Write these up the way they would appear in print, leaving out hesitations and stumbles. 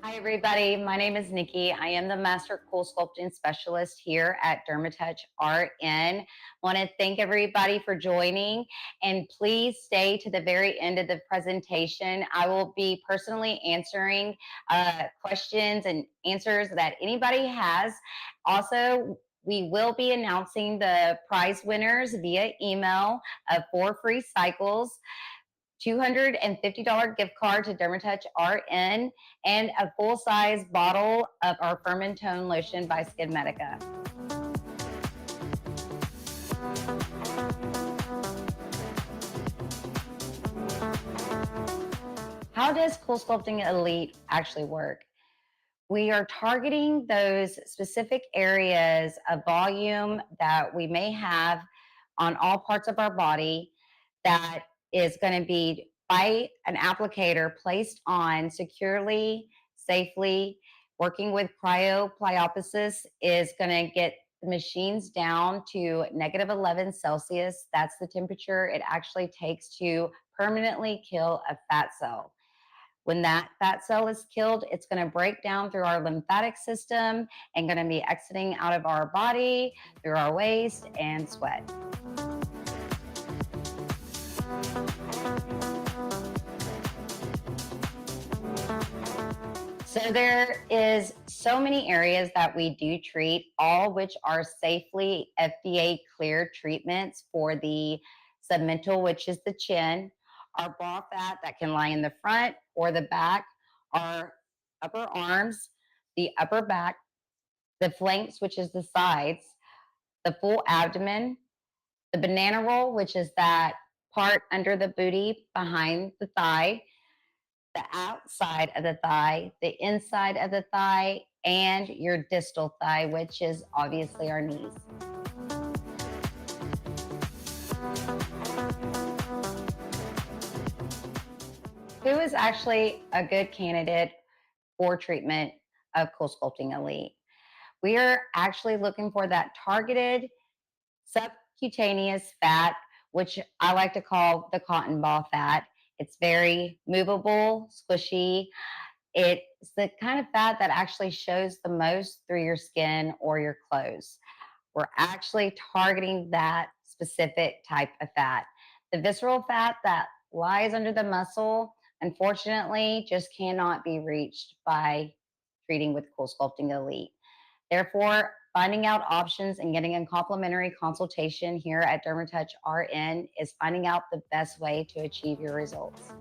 Hi, everybody. My name is Nikki. I am the Master Cool Sculpting Specialist here at Dermatouch RN. Want to thank everybody for joining, and please stay to the very end of the presentation. I will be personally answering questions and answers that anybody has. Also, we will be announcing the prize winners via email of 4 free cycles, $250 gift card to Dermatouch RN, and a full-size bottle of our Firm and Tone lotion by Skinmedica. How does CoolSculpting Elite actually work? We are targeting those specific areas of volume that we may have on all parts of our body that is going to be by an applicator placed on securely, safely. Working with cryopleoposis is going to get the machines down to -11 Celsius. That's the temperature it actually takes to permanently kill a fat cell. When that fat cell is killed, it's going to break down through our lymphatic system and going to be exiting out of our body through our waste and sweat. So there is so many areas that we do treat, all which are safely FDA cleared treatments for the submental, which is the chin, our ball fat that can lie in the front or the back, our upper arms, the upper back, the flanks, which is the sides, the full abdomen, the banana roll, which is that part under the booty behind the thigh, the outside of the thigh, the inside of the thigh, and your distal thigh, which is obviously our knees. Who is actually a good candidate for treatment of CoolSculpting Elite? We are actually looking for that targeted subcutaneous fat, which I like to call the cotton ball fat. It's very movable, squishy. It's the kind of fat that actually shows the most through your skin or your clothes. We're actually targeting that specific type of fat. The visceral fat that lies under the muscle, unfortunately, just cannot be reached by treating with CoolSculpting Elite. Therefore, finding out options and getting a complimentary consultation here at Dermatouch RN is finding out the best way to achieve your results.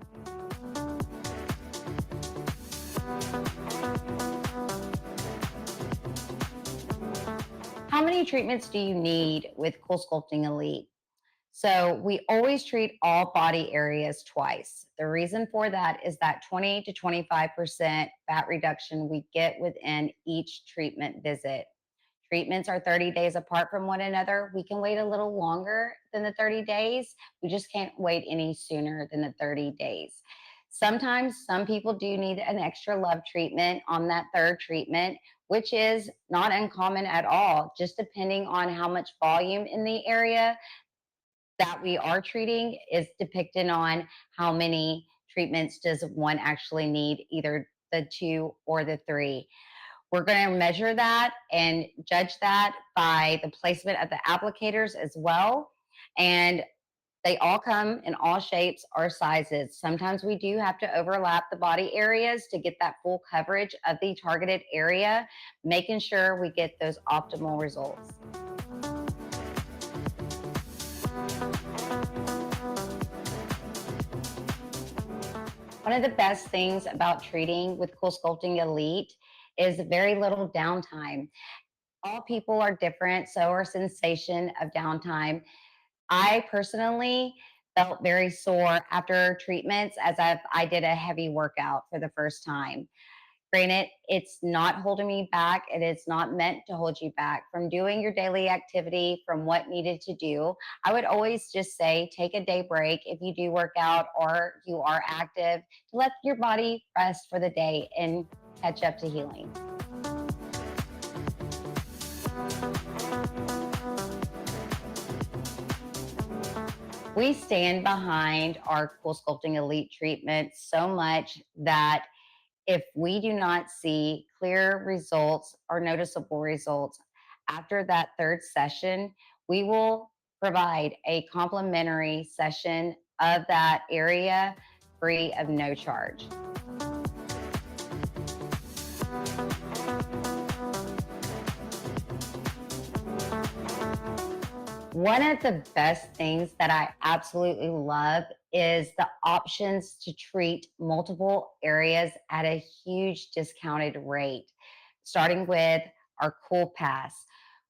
How many treatments do you need with CoolSculpting Elite? So we always treat all body areas twice. The reason for that is that 20 to 25% fat reduction we get within each treatment visit. Treatments are 30 days apart from one another. We can wait a little longer than the 30 days. We just can't wait any sooner than the 30 days. Sometimes some people do need an extra love treatment on that third treatment, which is not uncommon at all, just depending on how much volume in the area that we are treating is depicted on how many treatments does one actually need, either the 2 or the 3. We're going to measure that and judge that by the placement of the applicators as well. And they all come in all shapes or sizes. Sometimes we do have to overlap the body areas to get that full coverage of the targeted area, making sure we get those optimal results. One of the best things about treating with CoolSculpting Elite is very little downtime. All people are different, so are sensation of downtime. I personally felt very sore after treatments as if I did a heavy workout for the first time. Granted, it's not holding me back. It is not meant to hold you back from doing your daily activity, from what needed to do. I would always just say take a day break if you do work out or you are active, to let your body rest for the day and catch up to healing. We stand behind our CoolSculpting Elite treatment so much that if we do not see clear results or noticeable results after that third session, we will provide a complimentary session of that area free of no charge. One of the best things that I absolutely love is the options to treat multiple areas at a huge discounted rate, starting with our Cool Pass.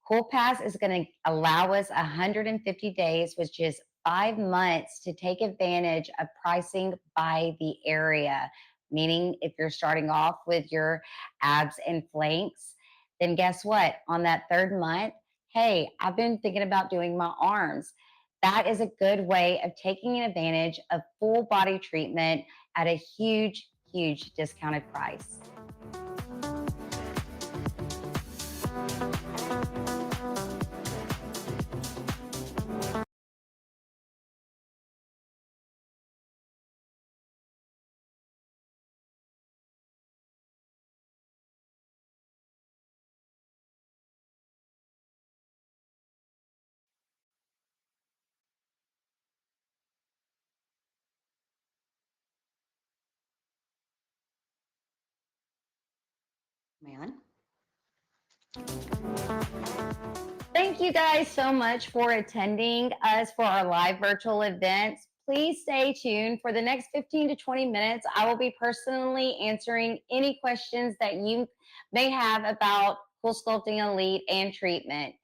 Cool Pass is going to allow us 150 days, which is 5 months, to take advantage of pricing by the area. Meaning, if you're starting off with your abs and flanks, then guess what? On that third month, hey, I've been thinking about doing my arms. That is a good way of taking advantage of full body treatment at a huge, huge discounted price. Man. Thank you guys so much for attending us for our live virtual events. Please stay tuned for the next 15 to 20 minutes. I will be personally answering any questions that you may have about CoolSculpting Elite and treatment.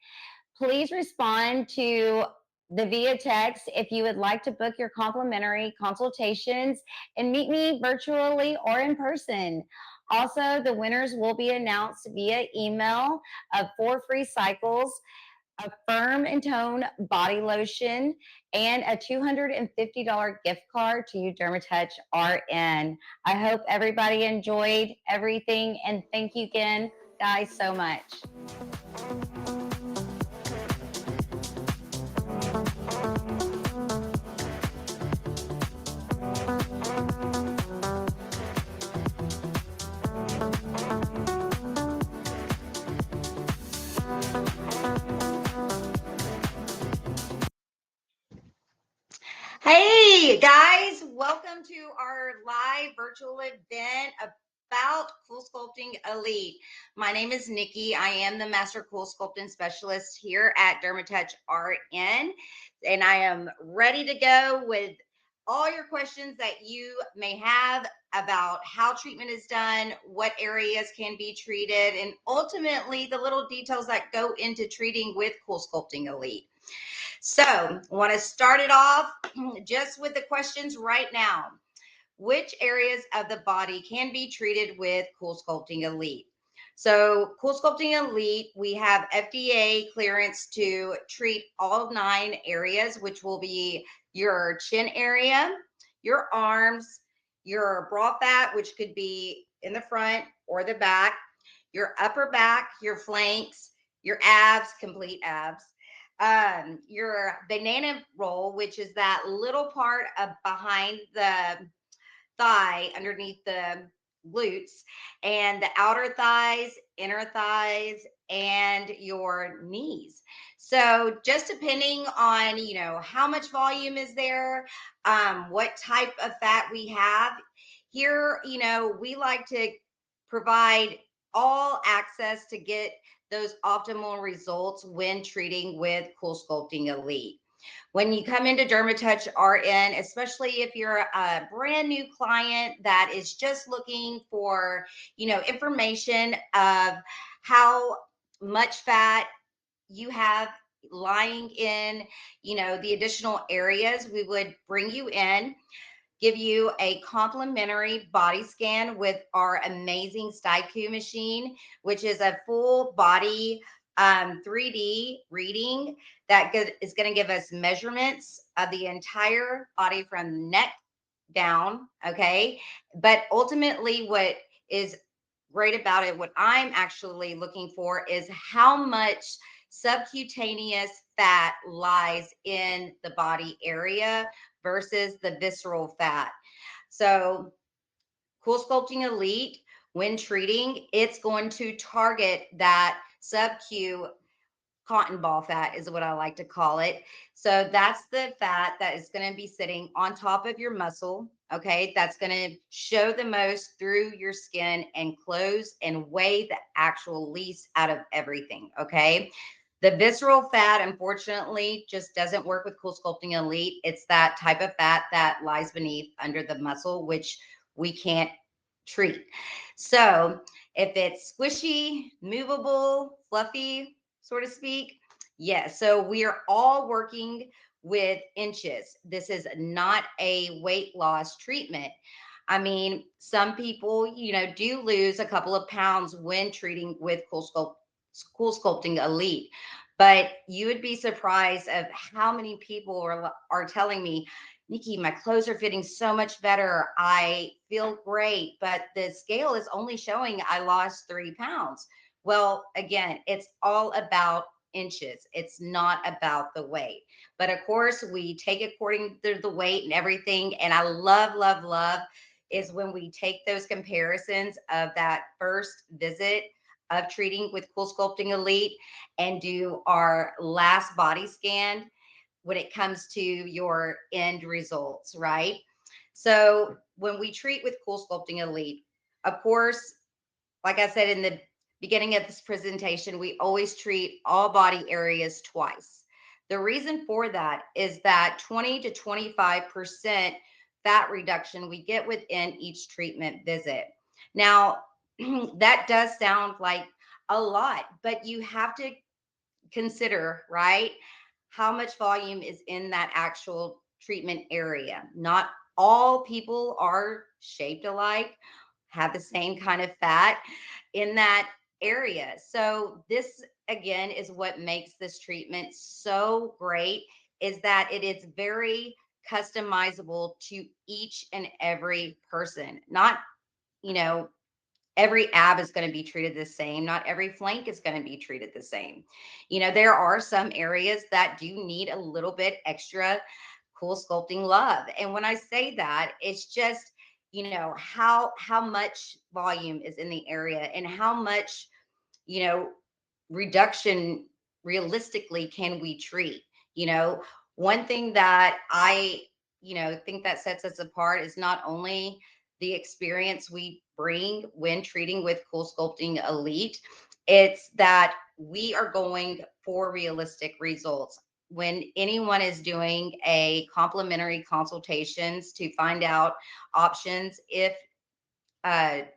Please respond to the via text if you would like to book your complimentary consultations and meet me virtually or in person. Also, the winners will be announced via email of 4 free cycles, a firm and tone body lotion, and a $250 gift card to Dermatouch RN. I hope everybody enjoyed everything, and thank you again, guys, so much. Hey guys, welcome to our live virtual event about CoolSculpting Elite. My name is Nikki. I am the Master CoolSculpting Specialist here at Dermatouch RN, and I am ready to go with all your questions that you may have about how treatment is done, what areas can be treated, and ultimately the little details that go into treating with CoolSculpting Elite. So I want to start it off just with the questions right now. Which areas of the body can be treated with CoolSculpting Elite? So CoolSculpting Elite, we have FDA clearance to treat all 9 areas, which will be your chin area, your arms, your bra fat, which could be in the front or the back, your upper back, your flanks, your abs, complete abs, your banana roll, which is that little part of behind the thigh underneath the glutes, and the outer thighs, inner thighs, and your knees. So just depending on, how much volume is there, what type of fat we have here, we like to provide all access to get those optimal results when treating with CoolSculpting Elite. When you come into Dermatouch RN, especially if you're a brand new client that is just looking for, information of how much fat you have lying in, the additional areas, we would bring you in, give you a complimentary body scan with our amazing StyQ machine, which is a full body 3D reading that is going to give us measurements of the entire body from neck down. Okay. But ultimately, what is great about it, what I'm actually looking for is how much subcutaneous fat lies in the body area versus the visceral fat. So, Cool Sculpting Elite, when treating, it's going to target that sub-Q cotton ball fat is what I like to call it. So that's the fat that is going to be sitting on top of your muscle. Okay. That's going to show the most through your skin and close and weigh the actual least out of everything. Okay. The visceral fat, unfortunately, just doesn't work with Cool Sculpting Elite. It's that type of fat that lies beneath under the muscle, which we can't treat. So if it's squishy, movable, fluffy, so to speak, yes. So we are all working with inches. This is not a weight loss treatment. I mean, some people, do lose a couple of pounds when treating with Cool Sculpting Elite. But you would be surprised of how many people are telling me, Nikki, my clothes are fitting so much better. I feel great, but the scale is only showing I lost 3 pounds. Well, again, it's all about inches. It's not about the weight. But of course, we take according to the weight and everything. And I love, love, love is when we take those comparisons of that first visit of treating with Cool Sculpting Elite and do our last body scan when it comes to your end results, right? So when we treat with Cool Sculpting Elite, of course, like I said in the beginning of this presentation, we always treat all body areas twice. The reason for that is that 20 to 25% fat reduction we get within each treatment visit. Now, that does sound like a lot, but you have to consider, right, how much volume is in that actual treatment area. Not all people are shaped alike, have the same kind of fat in that area. So this again is what makes this treatment so great is that it is very customizable to each and every person. Not, you know, every ab is going to be treated the same. Not every flank is going to be treated the same. There are some areas that do need a little bit extra Cool Sculpting love. And when I say that, it's just, how much volume is in the area and how much, you know, reduction realistically can we treat? You know, One thing that I, think that sets us apart is not only the experience we bring when treating with Cool Sculpting Elite, it's that we are going for realistic results. When anyone is doing a complimentary consultations to find out options if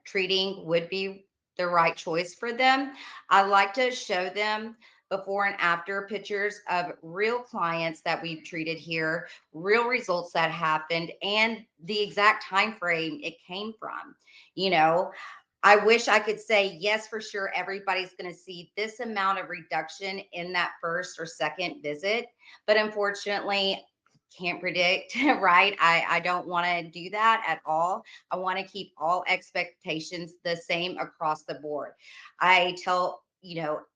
treating would be the right choice for them, I like to show them before and after pictures of real clients that we've treated here, real results that happened, and the exact time frame it came from. You know, I wish I could say, yes, for sure, everybody's going to see this amount of reduction in that first or second visit. But unfortunately, can't predict, right? I don't want to do that at all. I want to keep all expectations the same across the board. I tell,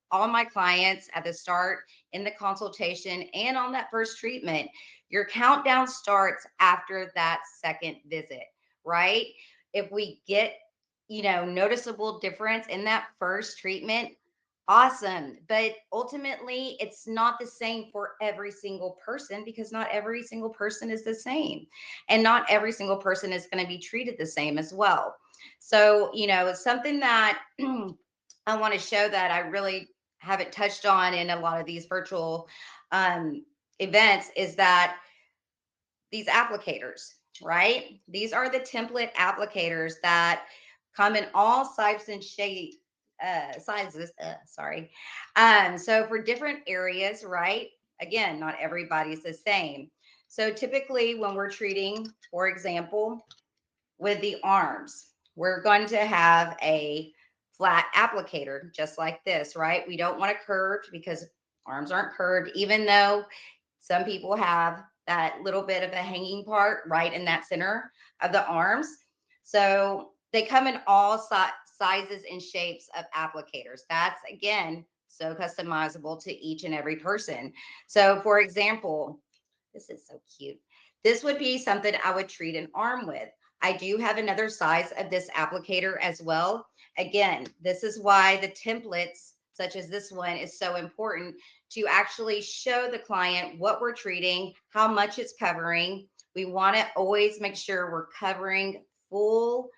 all my clients at the start in the consultation and on that first treatment, your countdown starts after that second visit, right? If we get, noticeable difference in that first treatment, awesome. But ultimately, it's not the same for every single person because not every single person is the same. And not every single person is going to be treated the same as well. So, it's something that I want to show that I really haven't touched on in a lot of these virtual um, events is that these applicators, right? These are the template applicators that come in all sizes and shapes sizes. Sorry. So for different areas, right? Again, not everybody's the same. So typically, when we're treating, for example, with the arms, we're going to have a flat applicator just like this, right? We don't want it curved because arms aren't curved, even though some people have that little bit of a hanging part right in that center of the arms. So they come in all sizes and shapes of applicators. That's again so customizable to each and every person. So, for example, this is so cute. This would be something I would treat an arm with. I do have another size of this applicator as well. Again, this is why the templates, such as this one, is so important to actually show the client what we're treating, how much it's covering. We want to always make sure we're covering full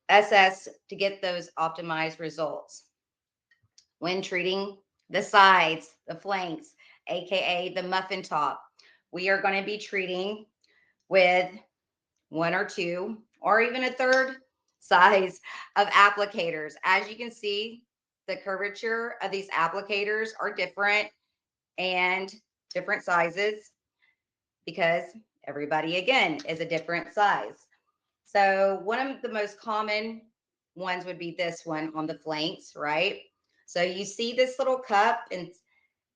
SS to get those optimized results. When treating the sides, the flanks, AKA the muffin top, we are going to be treating with one or two or even a third size of applicators. As you can see, the curvature of these applicators are different and different sizes because everybody, again, is a different size. So, one of the most common ones would be this one on the flanks, right? So, you see this little cup and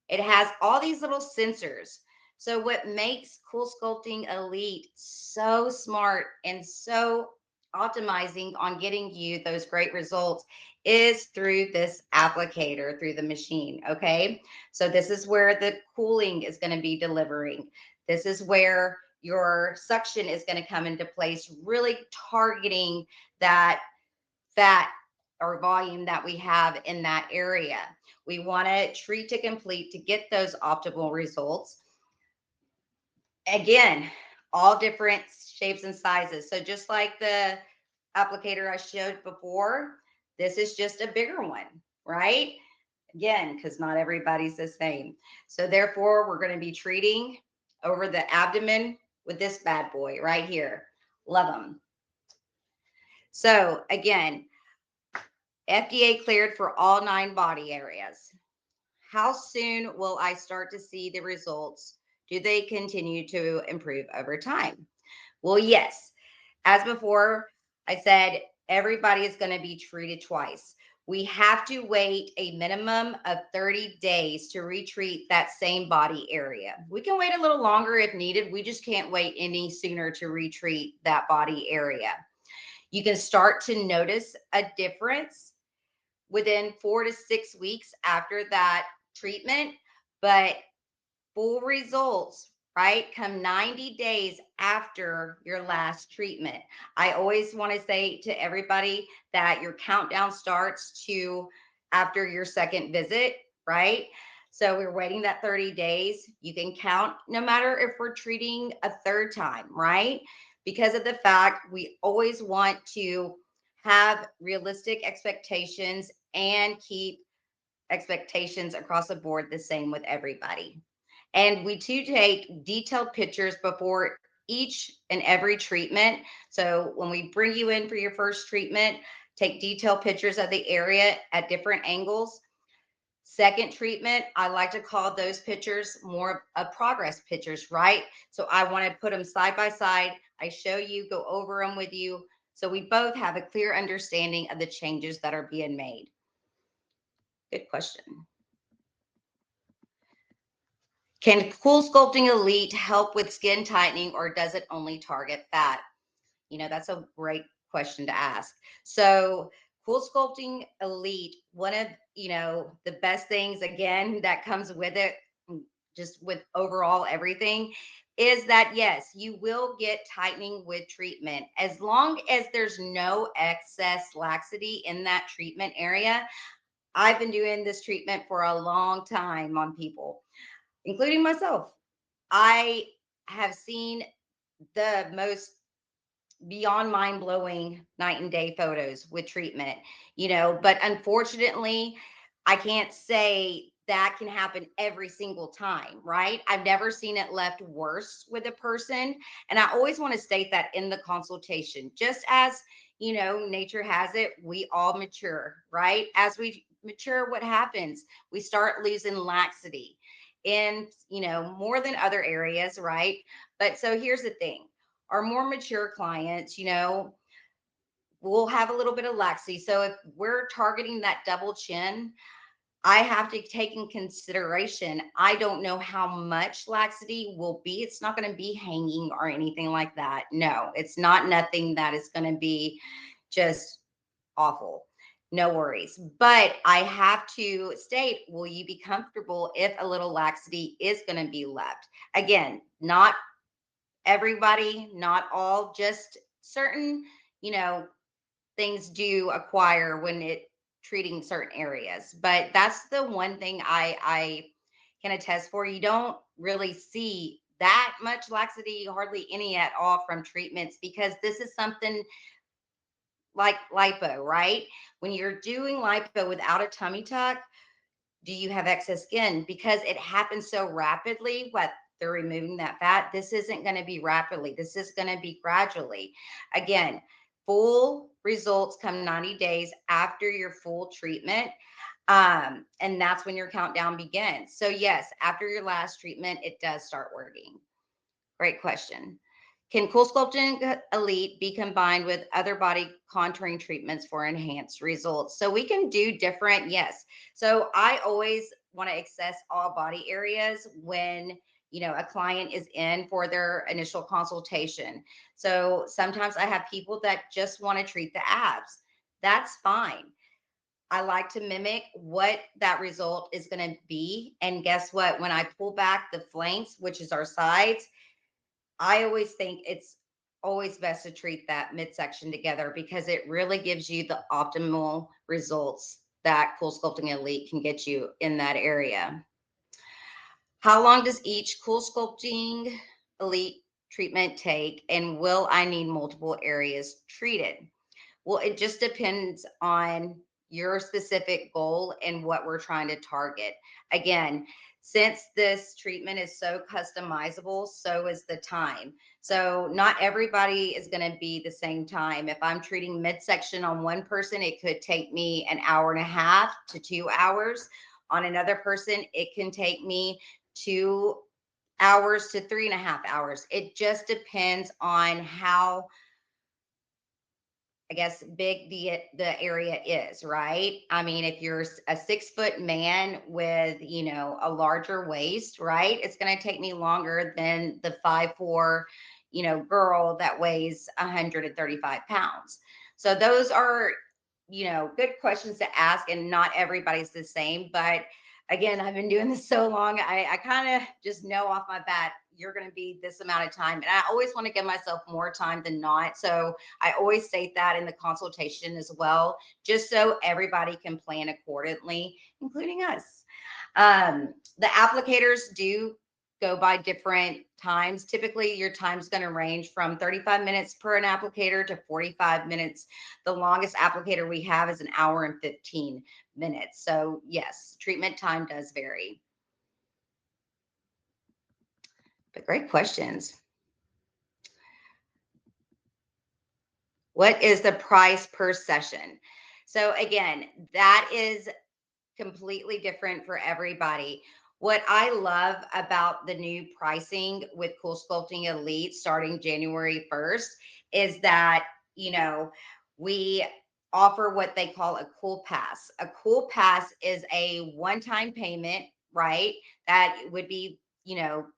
it has all these little sensors. So, what makes Cool Sculpting Elite so smart and so optimizing on getting you those great results is through this applicator, through the machine. Okay. So, this is where the cooling is going to be delivering. This is where your suction is going to come into place, really targeting that fat or volume that we have in that area. We want to treat to complete to get those optimal results. Again, all different shapes and sizes. So just like the applicator I showed before, this is just a bigger one, right? Again, because not everybody's the same. So therefore, we're going to be treating over the abdomen with this bad boy right here. Love them. So again, FDA cleared for all 9 body areas. How soon will I start to see the results? Do they continue to improve over time? Well, yes. As before, I said everybody is going to be treated twice. We have to wait a minimum of 30 days to retreat that same body area. We can wait a little longer if needed. We just can't wait any sooner to retreat that body area. You can start to notice a difference within 4 to 6 weeks after that treatment, but full results, right, come 90 days after your last treatment. I always want to say to everybody that your countdown starts to after your second visit, right? So we're waiting that 30 days. You can count no matter if we're treating a third time, right? Because of the fact we always want to have realistic expectations and keep expectations across the board the same with everybody. And we do take detailed pictures before each and every treatment. So when we bring you in for your first treatment, take detailed pictures of the area at different angles. Second treatment, I like to call those pictures more of progress pictures, right? So I want to put them side by side. I show you, go over them with you. So we both have a clear understanding of the changes that are being made. Good question. Can Cool Sculpting Elite help with skin tightening or does it only target fat? That's a great question to ask. So, Cool Sculpting Elite, one of, the best things again that comes with it, just with overall everything, is that yes, you will get tightening with treatment as long as there's no excess laxity in that treatment area. I've been doing this treatment for a long time on people, including myself. I have seen the most beyond mind blowing night and day photos with treatment, but unfortunately, I can't say that can happen every single time, right? I've never seen it left worse with a person. And I always want to state that in the consultation, just as, nature has it, we all mature, right? As we mature, what happens? We start losing laxity in, more than other areas, right? But so here's the thing, our more mature clients, will have a little bit of laxity. So if we're targeting that double chin, I have to take in consideration, I don't know how much laxity will be. It's not going to be hanging or anything like that. No, it's not nothing that is going to be just awful. No worries. But I have to state, will you be comfortable if a little laxity is going to be left? Again, not everybody, not all, just certain, you know, things do acquire when it treating certain areas. But that's the one thing I can attest for. You don't really see that much laxity, hardly any at all from treatments, because this is something like lipo, right? When you're doing lipo without a tummy tuck, do you have excess skin? Because it happens so rapidly. What they're removing that fat. This isn't going to be rapidly. This is going to be gradually. Again, full results come 90 days after your full treatment. And that's when your countdown begins. So, yes, after your last treatment, it does start working. Great question. Can CoolSculpting Elite be combined with other body contouring treatments for enhanced results? So we can do different, yes. So I always want to access all body areas when a client is in for their initial consultation. So sometimes I have people that just want to treat the abs. That's fine. I like to mimic what that result is going to be. And guess what? When I pull back the flanks, which is our sides, I always think it's always best to treat that midsection together because it really gives you the optimal results that CoolSculpting Elite can get you in that area. How long does each CoolSculpting Elite treatment take, and will I need multiple areas treated? Well, it just depends on your specific goal and what we're trying to target. Again, since this treatment is so customizable, so is the time. So, not everybody is going to be the same time. If I'm treating midsection on one person, it could take me an hour and a half to 2 hours. On another person, it can take me 2 hours to 3.5 hours. It just depends on how, I guess, big the area is, right? I mean, if you're a 6 foot man with a larger waist, right, it's going to take me longer than the 5'4", girl that weighs 135 pounds. So those are good questions to ask, and not everybody's the same. But again, I've been doing this so long, I kind of just know off my bat you're going to be this amount of time, and I always want to give myself more time than not. So I always state that in the consultation as well, just so everybody can plan accordingly, including us. The applicators do go by different times. Typically, your time's going to range from 35 minutes per an applicator to 45 minutes. The longest applicator we have is an hour and 15 minutes. So, yes, treatment time does vary. But great questions. What is the price per session? So, again, that is completely different for everybody. What I love about the new pricing with CoolSculpting Elite starting January 1st is that, we offer what they call a cool pass. A cool pass is a one-time payment, right? That would be,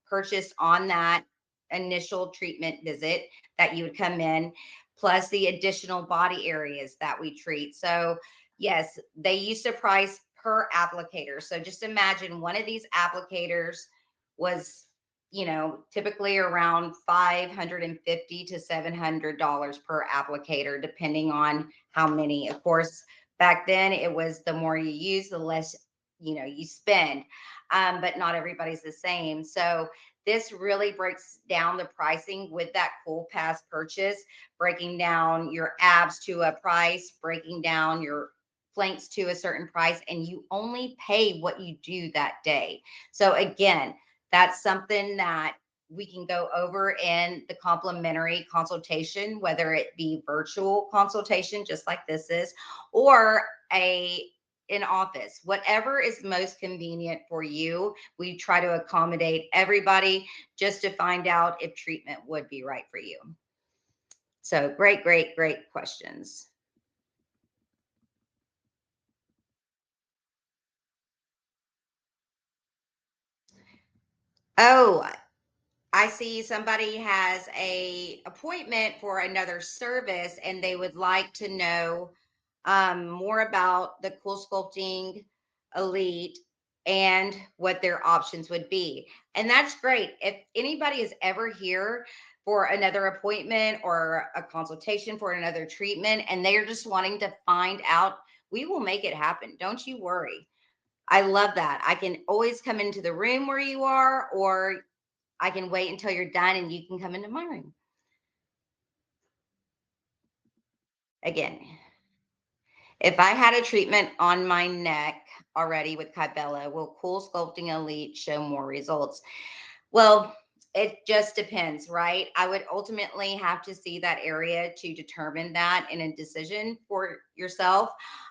purchased on that initial treatment visit that you would come in, plus the additional body areas that we treat. So yes, they used to price per applicator. So just imagine one of these applicators was, typically around $550 to $700 per applicator, depending on how many. Of course, back then it was the more you use, the less, you spend. But not everybody's the same. So this really breaks down the pricing with that Cool Pass purchase, breaking down your abs to a price, breaking down your flanks to a certain price, and you only pay what you do that day. So again, that's something that we can go over in the complimentary consultation, whether it be virtual consultation, just like this is, or a in office, whatever is most convenient for you. We try to accommodate everybody just to find out if treatment would be right for you. So great, great, great questions. Oh, I see somebody has a appointment for another service and they would like to know more about the Cool Sculpting Elite and what their options would be. And that's great. If anybody is ever here for another appointment or a consultation for another treatment and they're just wanting to find out, we will make it happen. Don't you worry. I love that. I can always come into the room where you are, or I can wait until you're done and you can come into my room. Again, if I had a treatment on my neck already with Kybella, will Cool Sculpting Elite show more results? Well, it just depends, right? I would ultimately have to see that area to determine that in a decision for yourself.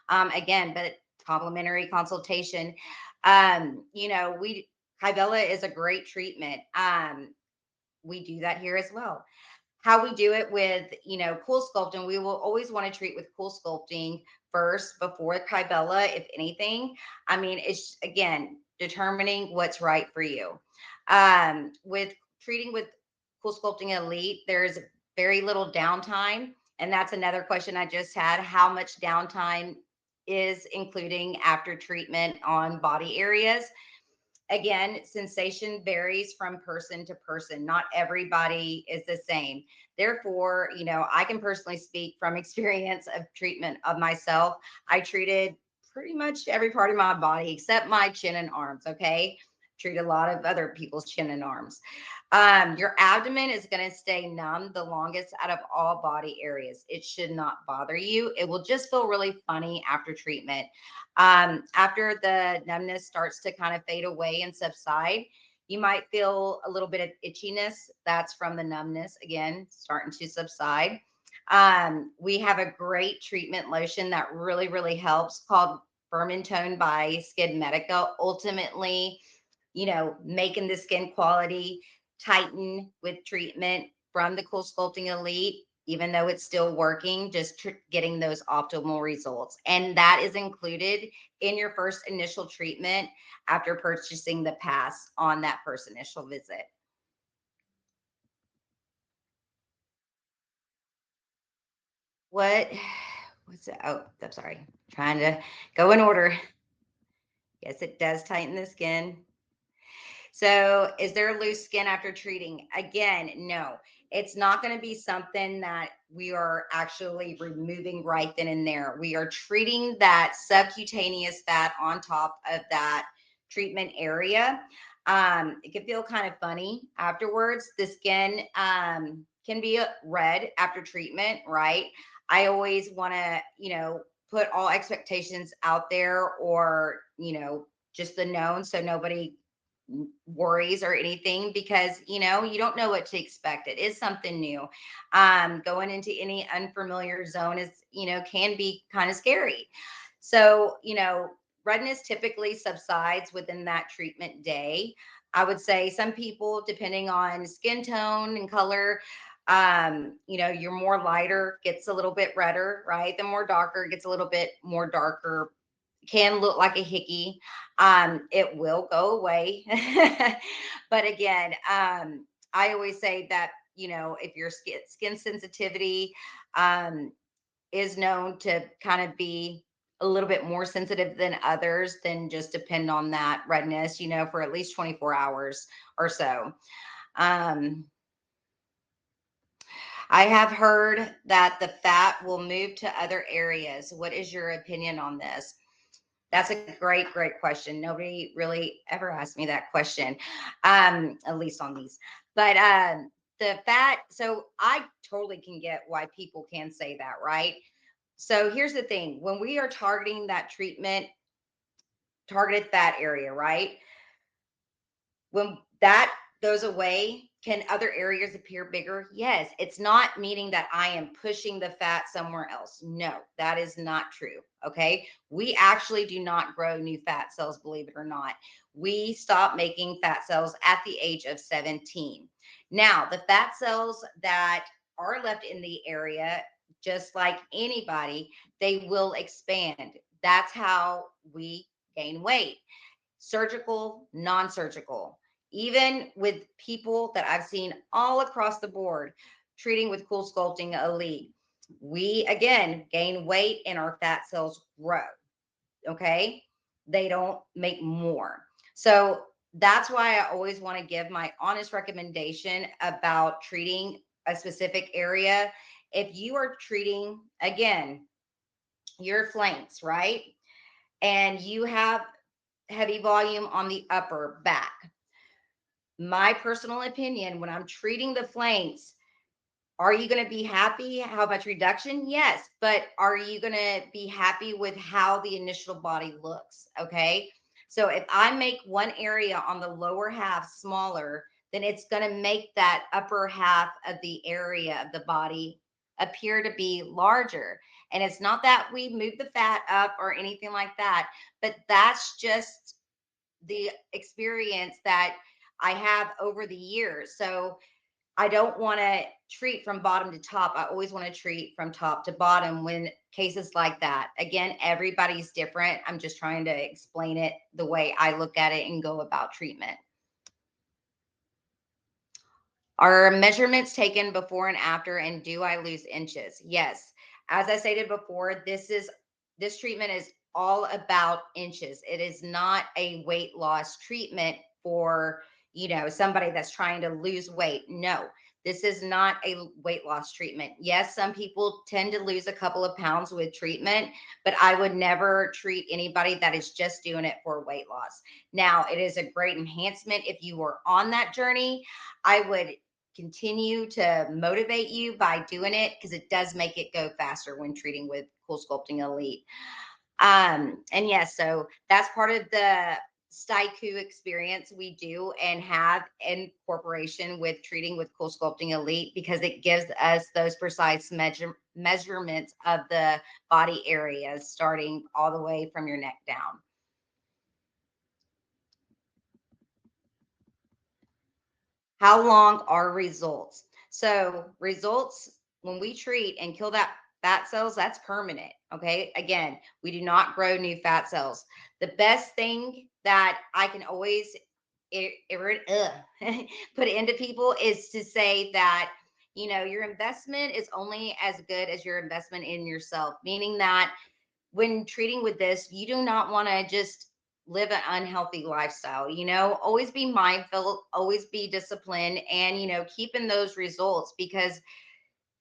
Again, but complimentary consultation. We Kybella is a great treatment. We do that here as well. How we do it with, Cool Sculpting, we will always want to treat with Cool Sculpting first before Kybella, if anything. I mean, it's again determining what's right for you. With treating with Cool Sculpting Elite, there's very little downtime. And that's another question I just had. How much downtime is including after treatment on body areas? Again, sensation varies from person to person. Not everybody is the same. Therefore, I can personally speak from experience of treatment of myself. I treated pretty much every part of my body except my chin and arms. Okay. Treat a lot of other people's chin and arms. Your abdomen is going to stay numb the longest out of all body areas. It should not bother you. It will just feel really funny after treatment. After the numbness starts to kind of fade away and subside, you might feel a little bit of itchiness. That's from the numbness, again, starting to subside. We have a great treatment lotion that really, really helps called Firmintone by Skin Medica. Ultimately, making the skin quality tighten with treatment from the Cool Sculpting Elite, even though it's still working, just getting those optimal results. And that is included in your first initial treatment after purchasing the pass on that first initial visit. What? What's that? Oh, I'm sorry. Trying to go in order. Yes, it does tighten the skin. So, is there loose skin after treating? Again, no. It's not going to be something that we are actually removing right then and there. We are treating that subcutaneous fat on top of that treatment area. It can feel kind of funny afterwards. The skin can be red after treatment, right? I always want to, put all expectations out there, or, just the known, so nobody worries or anything, because you don't know what to expect. It is something new. Going into any unfamiliar zone is, can be kind of scary. So, redness typically subsides within that treatment day. I would say some people, depending on skin tone and color, you're more lighter, gets a little bit redder, right? The more darker, gets a little bit more darker, can look like a hickey. It will go away. But again, I always say that, if your skin sensitivity um, is known to kind of be a little bit more sensitive than others, then just depend on that redness, for at least 24 hours or so. Um, I have heard that the fat will move to other areas. What is your opinion on this? That's a great, great question. Nobody really ever asked me that question, at least on these. But the fat, so I totally can get why people can say that, right? So here's the thing, when we are targeting that treatment, targeted fat area, right? When that goes away, can other areas appear bigger? Yes. It's not meaning that I am pushing the fat somewhere else. No, that is not true. Okay. We actually do not grow new fat cells, believe it or not. We stop making fat cells at the age of 17. Now, the fat cells that are left in the area, just like anybody, they will expand. That's how we gain weight, surgical, non surgical. Even with people that I've seen all across the board treating with CoolSculpting Elite, we again gain weight and our fat cells grow. Okay. They don't make more. So that's why I always want to give my honest recommendation about treating a specific area. If you are treating, again, your flanks, right? And you have heavy volume on the upper back. My personal opinion, when I'm treating the flanks, are you going to be happy? How much reduction? Yes. But are you going to be happy with how the initial body looks? Okay. So if I make one area on the lower half smaller, then it's going to make that upper half of the area of the body appear to be larger. And it's not that we move the fat up or anything like that, but that's just the experience that I have over the years. So I don't want to treat from bottom to top. I always want to treat from top to bottom when cases like that. Again, everybody's different. I'm just trying to explain it the way I look at it and go about treatment. Are measurements taken before and after, and do I lose inches? Yes. As I stated before, this treatment is all about inches. It is not a weight loss treatment for, somebody that's trying to lose weight. No. This is not a weight loss treatment. Yes, some people tend to lose a couple of pounds with treatment, but I would never treat anybody that is just doing it for weight loss. Now, it is a great enhancement if you were on that journey. I would continue to motivate you by doing it because it does make it go faster when treating with CoolSculpting Elite. And yes, so that's part of the Staiku experience we do and have in corporation with treating with CoolSculpting Elite, because it gives us those precise measurements of the body areas starting all the way from your neck down. How long are results? So, results, when we treat and kill that fat cells, that's permanent. Okay. Again, we do not grow new fat cells. The best thing that I can always put into people is to say that, your investment is only as good as your investment in yourself, meaning that when treating with this, you do not want to just live an unhealthy lifestyle. Always be mindful, always be disciplined, and, keeping those results, because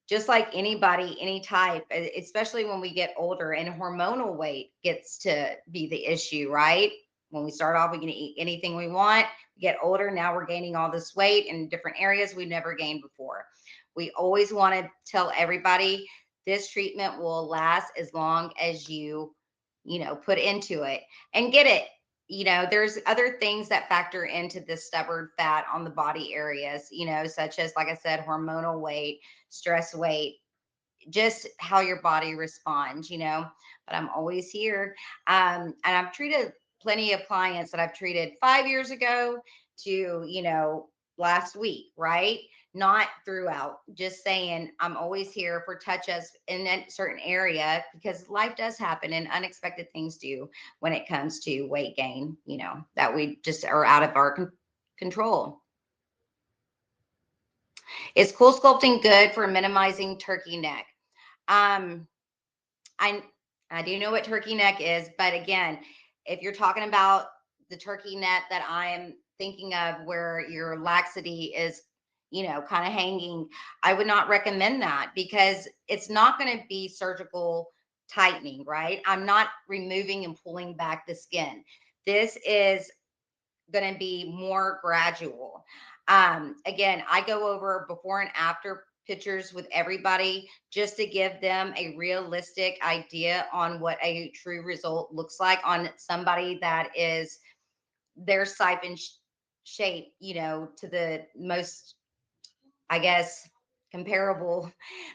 just like anybody, any type, especially when we get older and hormonal weight gets to be the issue, right? When we start off, we can eat anything we want. We get older, now we're gaining all this weight in different areas we never gained before. We always want to tell everybody this treatment will last as long as put into it and get it. There's other things that factor into the stubborn fat on the body areas, such as, like I said, hormonal weight, stress weight, just how your body responds, but I'm always here. And I've treated plenty of clients that I've treated 5 years ago to, last week, right? Not throughout, just saying I'm always here for touch ups in a certain area, because life does happen and unexpected things do when it comes to weight gain, that we just are out of our control. Is CoolSculpting good for minimizing turkey neck? Um, I I do know what turkey neck is, but again, if you're talking about the turkey neck that I'm thinking of, where your laxity is, kind of hanging, I would not recommend that, because it's not going to be surgical tightening, right? I'm not removing and pulling back the skin. This is going to be more gradual. Again, I go over before and after pictures with everybody just to give them a realistic idea on what a true result looks like on somebody that is their siphon shape, to the most, I guess, comparable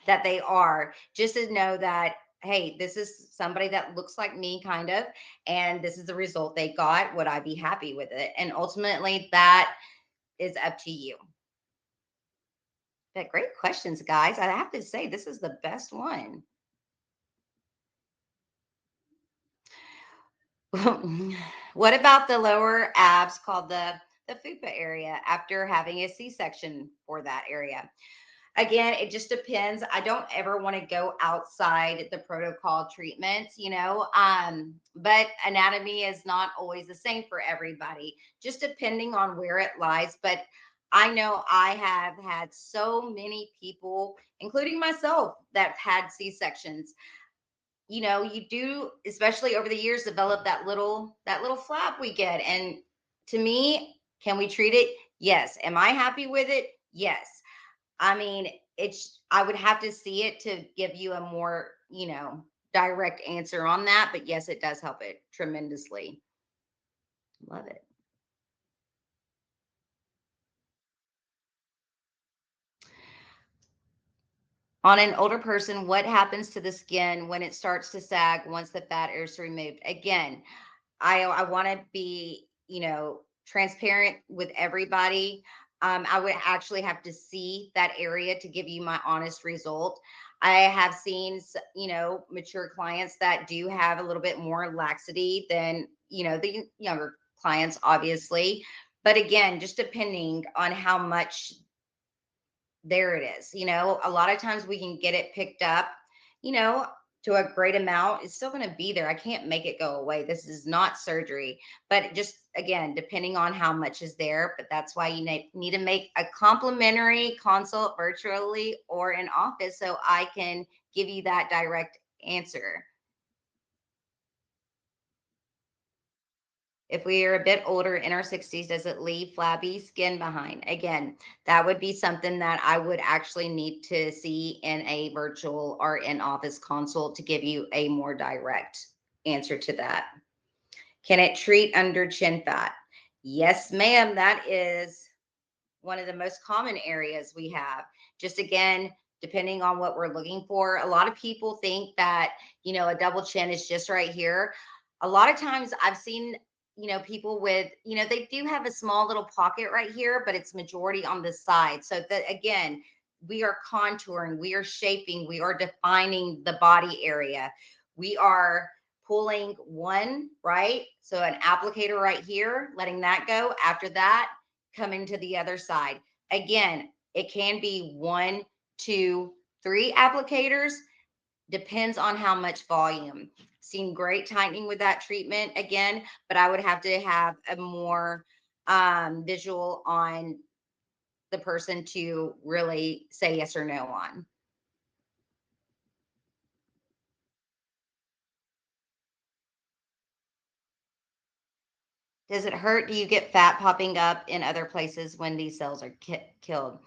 that they are, just to know that, hey, this is somebody that looks like me, kind of, and this is the result they got. Would I be happy with it? And ultimately, that is up to you. But great questions, guys. I have to say, this is the best one. What about the lower abs called the fupa area after having a C-section for that area? Again, it just depends. I don't ever want to go outside the protocol treatments, but anatomy is not always the same for everybody, just depending on where it lies. But I know I have had so many people, including myself, that had C-sections. You do, especially over the years, develop that little flap we get. And to me, can we treat it? Yes. Am I happy with it? Yes. I mean, I would have to see it to give you a more, direct answer on that. But yes, it does help it tremendously. Love it. On an older person, what happens to the skin when it starts to sag once the fat is removed? Again, I want to be, transparent with everybody. I would actually have to see that area to give you my honest result. I have seen, mature clients that do have a little bit more laxity than, the younger clients, obviously. But again, just depending on how much there it is. A lot of times we can get it picked up, you know, to a great amount. It's still going to be there. I can't make it go away. This is not surgery, but just again, depending on how much is there. But that's why you need to make a complimentary consult virtually or in office so I can give you that direct answer. If we are a bit older in our 60s, does it leave flabby skin behind? Again, that would be something that I would actually need to see in a virtual or in office consult to give you a more direct answer to that. Can it treat under chin fat? Yes, ma'am. That is one of the most common areas we have. Just again, depending on what we're looking for. A lot of people think that, a double chin is just right here. A lot of times I've seen, people with, they do have a small little pocket right here, but it's majority on the side. So that again, we are contouring, we are shaping, we are defining the body area. We are pulling one, right? So an applicator right here, letting that go. After that, coming to the other side. Again, it can be one, two, three applicators, depends on how much volume. Seen great tightening with that treatment again, but I would have to have a more visual on the person to really say yes or no on. Does it hurt? Do you get fat popping up in other places when these cells are killed?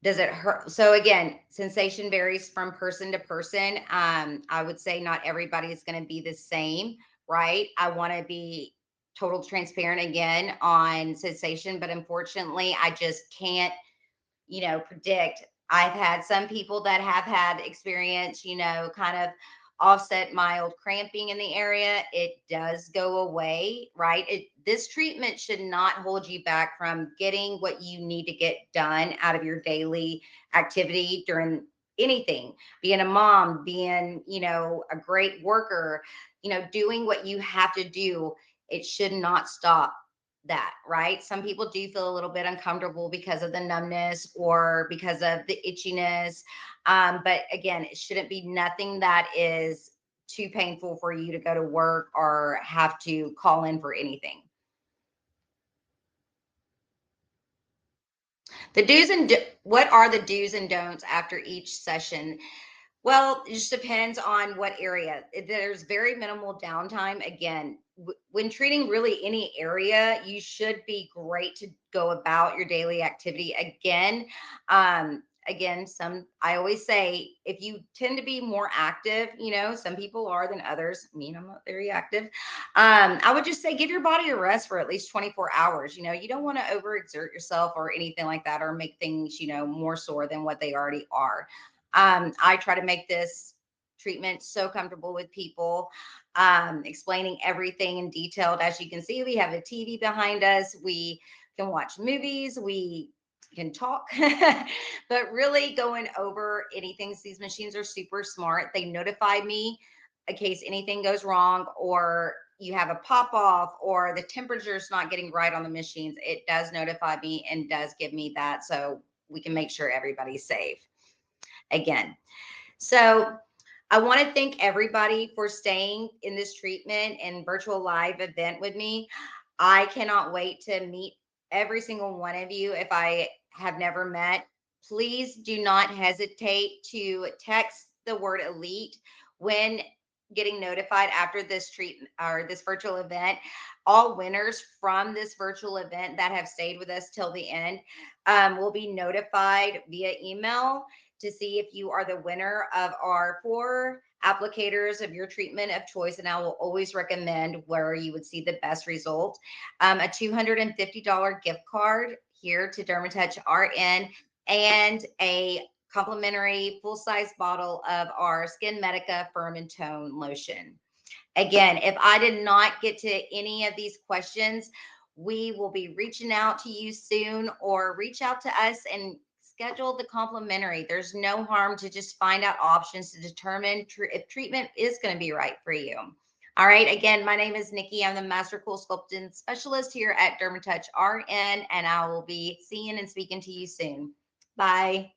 Does it hurt? So again, sensation varies from person to person. I would say not everybody is going to be the same, right? I want to be total transparent again on sensation, but unfortunately, I just can't, predict. I've had some people that have had experience, kind of offset mild cramping in the area. It does go away, right? This treatment should not hold you back from getting what you need to get done out of your daily activity during anything, being a mom, being, a great worker, doing what you have to do. It should not stop that, right? Some people do feel a little bit uncomfortable because of the numbness or because of the itchiness. But again, it shouldn't be nothing that is too painful for you to go to work or have to call in for anything. What are the do's and don'ts after each session? Well, it just depends on what area. There's very minimal downtime. Again, when treating really any area, you should be great to go about your daily activity. Again, some I always say if you tend to be more active, some people are than others. I mean, I'm not very active. I would just say give your body a rest for at least 24 hours. You don't want to overexert yourself or anything like that, or make things, more sore than what they already are. I try to make this treatment so comfortable with people, explaining everything in detail. As you can see, we have a TV behind us. We can watch movies. We can talk, but really going over anything. These machines are super smart. They notify me in case anything goes wrong, or you have a pop off, or the temperature is not getting right on the machines. It does notify me and does give me that, so we can make sure everybody's safe. Again, so I want to thank everybody for staying in this treatment and virtual live event with me. I cannot wait to meet every single one of you. If I have never met, please do not hesitate to text the word elite when getting notified after this treatment or this virtual event. All winners from this virtual event that have stayed with us till the end will be notified via email to see if you are the winner of our 4 applicators of your treatment of choice. And I will always recommend where you would see the best result. A $250 gift card here to Dermatouch RN, and a complimentary full-size bottle of our Skin Medica Firm and Tone lotion. Again, if I did not get to any of these questions, we will be reaching out to you soon, or reach out to us and schedule the complimentary. There's no harm to just find out options to determine if treatment is going to be right for you. All right. Again, my name is Nikki. I'm the Master CoolSculpting Specialist here at Dermatouch RN, and I will be seeing and speaking to you soon. Bye.